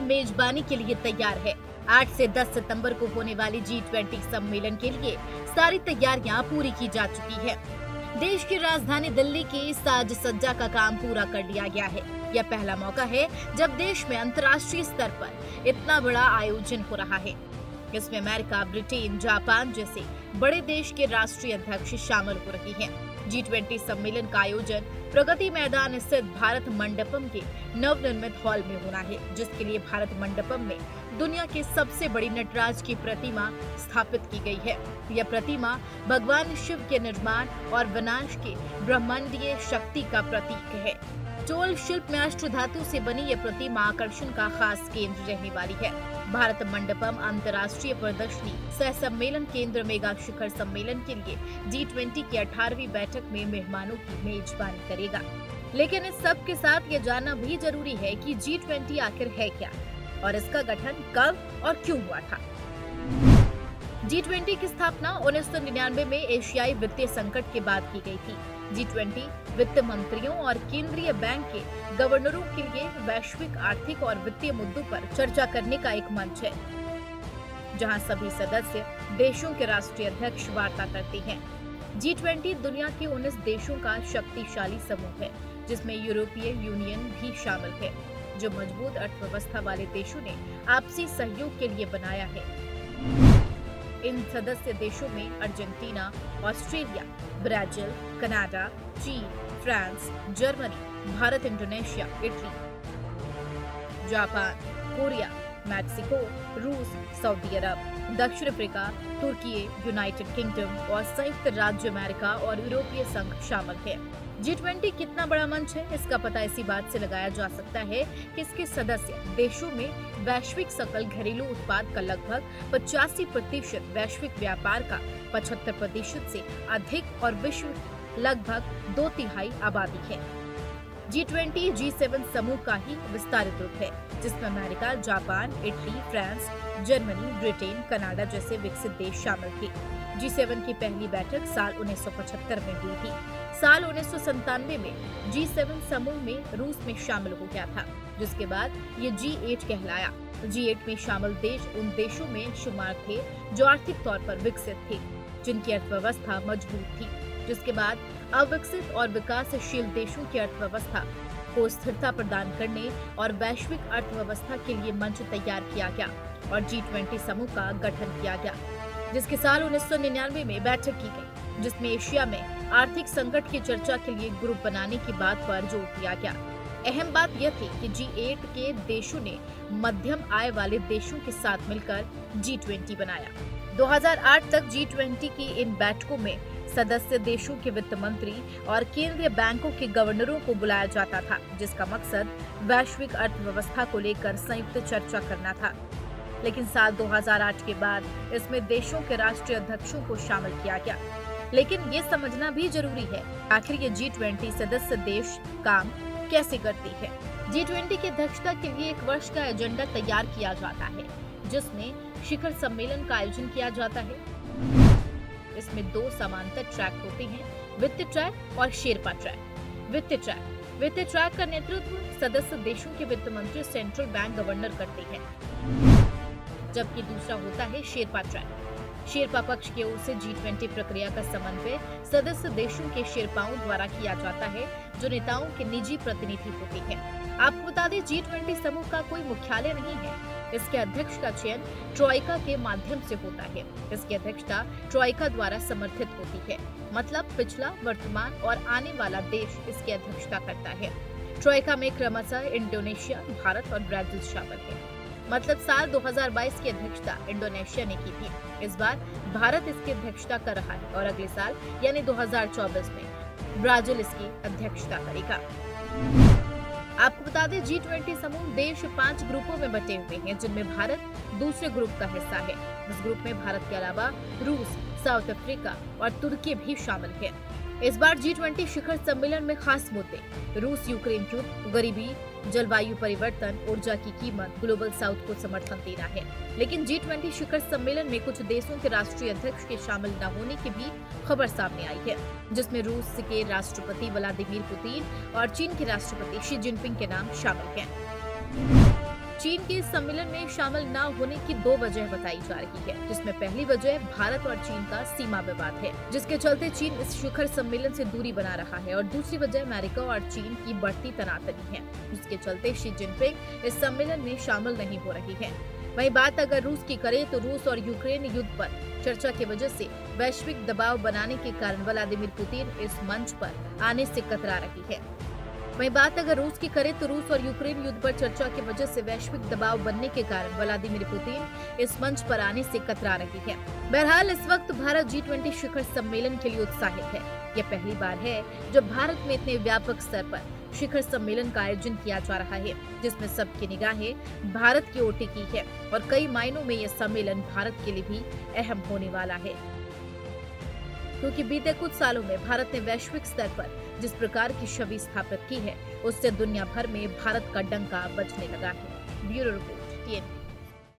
मेजबानी के लिए तैयार है। 8 से 10 सितंबर को होने वाली G20 सम्मेलन के लिए सारी तैयारियां पूरी की जा चुकी है। देश की राजधानी दिल्ली की साज सज्जा का काम पूरा कर लिया गया है। यह पहला मौका है जब देश में अंतर्राष्ट्रीय स्तर पर इतना बड़ा आयोजन हो रहा है। इसमें अमेरिका, ब्रिटेन, जापान जैसे बड़े देश के राष्ट्रीय अध्यक्ष शामिल हो रहे हैं। G20 सम्मेलन का आयोजन प्रगति मैदान स्थित भारत मंडपम के नवनिर्मित हॉल में होना है, जिसके लिए भारत मंडपम में दुनिया की सबसे बड़ी नटराज की प्रतिमा स्थापित की गई है। यह प्रतिमा भगवान शिव के निर्माण और विनाश के ब्रह्मांडीय शक्ति का प्रतीक है। चोल शिल्प में अष्ट धातु से बनी यह प्रतिमा आकर्षण का खास केंद्र रहने वाली है। भारत मंडपम अंतर्राष्ट्रीय प्रदर्शनी सह सम्मेलन केंद्र मेगा शिखर सम्मेलन के लिए G20 की 18वीं बैठक में मेहमानों की मेजबानी करेगा। लेकिन इस सब के साथ ये जानना भी जरूरी है कि G20 आखिर है क्या और इसका गठन कब और क्यों हुआ था। G20 की स्थापना 1999 में एशियाई वित्तीय संकट के बाद की गई थी। G20 वित्त मंत्रियों और केंद्रीय बैंक के गवर्नरों के लिए वैश्विक आर्थिक और वित्तीय मुद्दों पर चर्चा करने का एक मंच है, जहां सभी सदस्य देशों के राष्ट्रीय अध्यक्ष वार्ता करते हैं। G20 दुनिया के 19 देशों का शक्तिशाली समूह है, जिसमें यूरोपीय यूनियन भी शामिल है, जो मजबूत अर्थव्यवस्था वाले देशों ने आपसी सहयोग के लिए बनाया है। इन सदस्य देशों में अर्जेंटीना, ऑस्ट्रेलिया, ब्राजील, कनाडा, चीन, France, Germany, Bharat, Indonesia, Italy, Japan, Korea, Mexico, रूस, सऊदी अरब, दक्षिण अफ्रीका, तुर्की, यूनाइटेड किंगडम और संयुक्त राज्य अमेरिका और यूरोपीय संघ शामिल है। G20 कितना बड़ा मंच है, इसका पता इसी बात से लगाया जा सकता है कि इसके सदस्य देशों में वैश्विक सकल घरेलू उत्पाद का लगभग 85%, वैश्विक व्यापार का 75% से अधिक और विश्व लगभग 2/3 आबादी है। G20 G7 समूह का ही विस्तारित रूप है, जिसमें America, Japan, Italy, France, Germany, Britain, Canada जैसे विकसित देश शामिल थे। G7 की पहली बैठक साल 1975 में हुई थी। साल 1997 में G7 समूह में रूस में शामिल हो गया था, जिसके बाद ये G8 कहलाया। G8 में शामिल देश उन देशों में शुमार थे जो आर्थिक तौर पर विकसित थे, जिनकी अर्थव्यवस्था मजबूत थी, जिसके बाद अविकसित और विकासशील देशों की अर्थव्यवस्था को स्थिरता प्रदान करने और वैश्विक अर्थव्यवस्था के लिए मंच तैयार किया गया और G20 समूह का गठन किया गया, जिसके साल 1999 में बैठक की गई, जिसमें एशिया में आर्थिक संकट की चर्चा के लिए ग्रुप बनाने की बात पर जोर दिया गया। अहम बात यह थी कि G8 के देशों ने मध्यम आय वाले देशों के साथ मिलकर G20 बनाया। 2008 तक G20 की इन बैठकों में सदस्य देशों के वित्त मंत्री और केंद्रीय बैंकों के गवर्नरों को बुलाया जाता था, जिसका मकसद वैश्विक अर्थव्यवस्था को लेकर संयुक्त चर्चा करना था। लेकिन साल 2008 के बाद इसमें देशों के राष्ट्रीय अध्यक्षों को शामिल किया गया। लेकिन ये समझना भी जरूरी है, आखिर ये G20 सदस्य देश काम कैसे करती है। G20 की अध्यक्षता के लिए 1 वर्ष का एजेंडा तैयार किया जाता है, जिसमें शिखर सम्मेलन का आयोजन किया जाता है। इसमें 2 समांतर ट्रैक होते हैं, वित्त ट्रैक और शेरपा ट्रैक। वित्त ट्रैक का नेतृत्व सदस्य देशों के वित्त मंत्री सेंट्रल बैंक गवर्नर करते हैं, जबकि दूसरा होता है शेरपा ट्रैक। शेरपा पक्ष की ओर से G20 प्रक्रिया का समन्वय सदस्य देशों के शेरपाओं द्वारा किया जाता है, जो नेताओं के निजी प्रतिनिधि होते हैं। आपको बता दें, G20 समूह का कोई मुख्यालय नहीं है। इसके अध्यक्ष का चयन ट्रॉइका के माध्यम से होता है। इसकी अध्यक्षता ट्रॉइका द्वारा समर्थित होती है, मतलब पिछला, वर्तमान और आने वाला देश इसकी अध्यक्षता करता है। ट्रॉइका में क्रमशः इंडोनेशिया, भारत और ब्राजील शामिल है। मतलब साल 2022 की अध्यक्षता इंडोनेशिया ने की थी। इस बार भारत इसकी अध्यक्षता कर रहा है और अगले साल यानी 2024 में ब्राजील इसकी अध्यक्षता करेगा। आपको बता दें, G20 समूह देश 5 ग्रुपों में बटे हुए हैं, जिनमें भारत दूसरे ग्रुप का हिस्सा है। इस ग्रुप में भारत के अलावा रूस, साउथ अफ्रीका और तुर्की भी शामिल है। इस बार G20 शिखर सम्मेलन में खास मुद्दे रूस यूक्रेन युद्ध, गरीबी, जलवायु परिवर्तन, ऊर्जा की कीमत, ग्लोबल साउथ को समर्थन देना है। लेकिन G20 शिखर सम्मेलन में कुछ देशों के राष्ट्रीय अध्यक्ष के शामिल न होने की भी खबर सामने आई है, जिसमें रूस के राष्ट्रपति व्लादिमीर पुतिन और चीन के राष्ट्रपति शी जिनपिंग के नाम शामिल हैं। चीन के इस सम्मेलन में शामिल न होने की 2 वजह बताई जा रही है, जिसमें पहली वजह भारत और चीन का सीमा विवाद है, जिसके चलते चीन इस शिखर सम्मेलन से दूरी बना रहा है, और दूसरी वजह अमेरिका और चीन की बढ़ती तनातनी है, जिसके चलते शी जिनपिंग इस सम्मेलन में शामिल नहीं हो रही है। वहीं बात अगर रूस की करें तो रूस और यूक्रेन युद्ध पर चर्चा की वजह से वैश्विक दबाव बनाने के कारण व्लादिमीर पुतिन इस मंच पर आने से कतरा रही है। वहीं बात अगर रूस की करें तो रूस और यूक्रेन युद्ध पर चर्चा की वजह से वैश्विक दबाव बनने के कारण व्लादिमीर पुतिन इस मंच पर आने से कतरा रही है। बहरहाल इस वक्त भारत G20 शिखर सम्मेलन के लिए उत्साहित है। यह पहली बार है जब भारत में इतने व्यापक स्तर पर शिखर सम्मेलन का आयोजन किया जा रहा है, जिसमें सबकी निगाहें भारत की ओर टिकी है, और कई मायनों में यह सम्मेलन भारत के लिए भी अहम होने वाला है, क्योंकि बीते कुछ सालों में भारत ने वैश्विक स्तर पर जिस प्रकार की छवि स्थापित की है, उससे दुनिया भर में भारत का डंका बजने लगा है। Bureau report TNP।